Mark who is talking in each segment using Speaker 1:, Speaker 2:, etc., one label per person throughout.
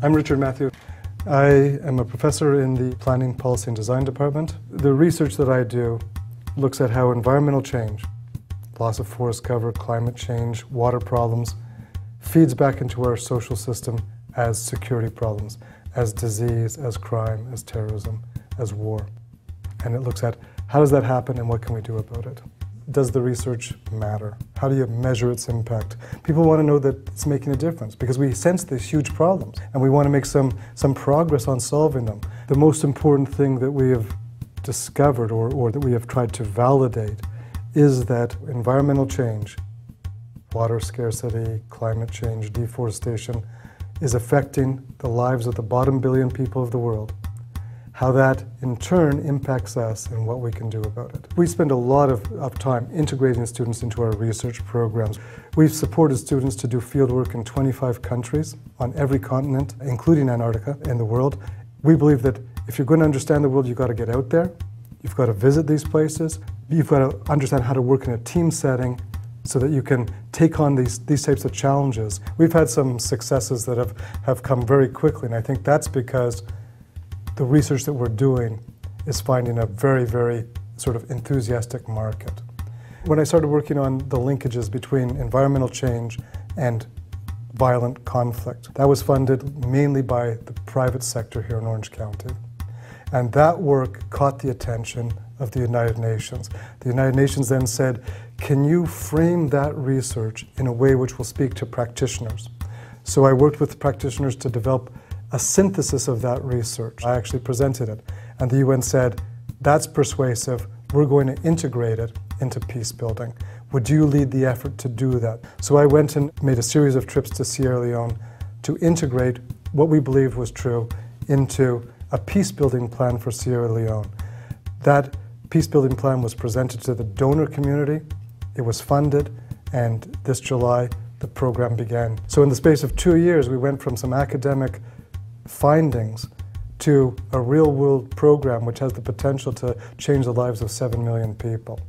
Speaker 1: I'm Richard Matthew. I am a professor in the Planning, Policy and Design Department. The research that I do looks at how environmental change, loss of forest cover, climate change, water problems, feeds back into our social system as security problems, as disease, as crime, as terrorism, as war. And it looks at how does that happen and what can we do about it? Does the research matter? How do you measure its impact? People want to know that it's making a difference because we sense these huge problems and we want to make some progress on solving them. The most important thing that we have discovered or that we have tried to validate is that environmental change, water scarcity, climate change, deforestation, is affecting the lives of the bottom billion people of the world. How that in turn impacts us and what we can do about it. We spend a lot of time integrating students into our research programs. We've supported students to do fieldwork in 25 countries on every continent, including Antarctica, in the world. We believe that if you're going to understand the world, you've got to get out there, you've got to visit these places, you've got to understand how to work in a team setting so that you can take on these types of challenges. We've had some successes that have come very quickly, and I think that's because the research that we're doing is finding a very, very sort of enthusiastic market. When I started working on the linkages between environmental change and violent conflict, that was funded mainly by the private sector here in Orange County. And that work caught the attention of the United Nations. The United Nations then said, can you frame that research in a way which will speak to practitioners? So I worked with practitioners to develop a synthesis of that research. I actually presented it, and the UN said, that's persuasive, we're going to integrate it into peace building. Would you lead the effort to do that? So I went and made a series of trips to Sierra Leone to integrate what we believed was true into a peace building plan for Sierra Leone. That peace building plan was presented to the donor community, it was funded, and this July the program began. So in the space of 2 years we went from some academic findings to a real-world program which has the potential to change the lives of 7 million people.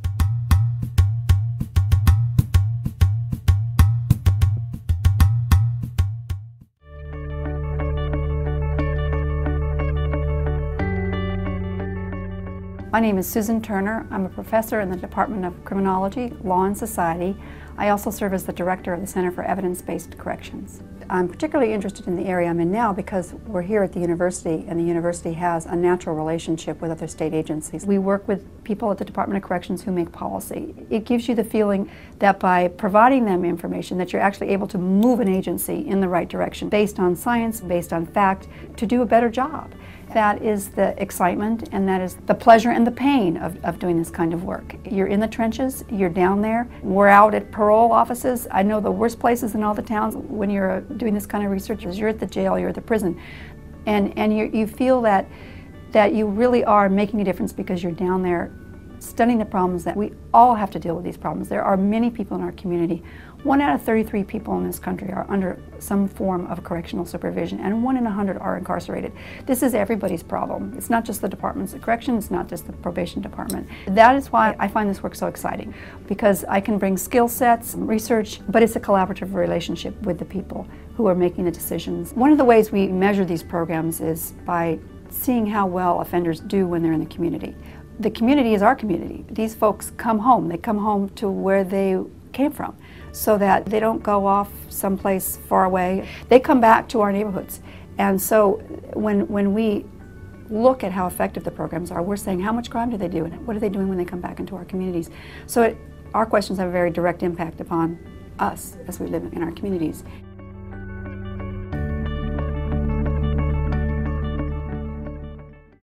Speaker 2: My name is Susan Turner. I'm a professor in the Department of Criminology, Law and Society. I also serve as the director of the Center for Evidence-Based Corrections. I'm particularly interested in the area I'm in now because we're here at the university and the university has a natural relationship with other state agencies. We work with people at the Department of Corrections who make policy. It gives you the feeling that by providing them information that you're actually able to move an agency in the right direction based on science, based on fact, to do a better job. That is the excitement and that is the pleasure and the pain of doing this kind of work. You're in the trenches, you're down there, we're out at parole offices. I know the worst places in all the towns when you're doing this kind of research is you're at the jail, you're at the prison. And you feel that you really are making a difference because you're down there studying the problems that we all have to deal with these problems. There are many people in our community. 1 out of 33 people in this country are under some form of correctional supervision, and 1 in 100 are incarcerated. This is everybody's problem. It's not just the Departments of Correction, it's not just the probation department. That is why I find this work so exciting, because I can bring skill sets, research, but it's a collaborative relationship with the people who are making the decisions. One of the ways we measure these programs is by seeing how well offenders do when they're in the community. The community is our community. These folks come home. They come home to where they came from so that they don't go off someplace far away. They come back to our neighborhoods. And so when we look at how effective the programs are, we're saying how much crime do they do and what are they doing when they come back into our communities. So our questions have a very direct impact upon us as we live in our communities.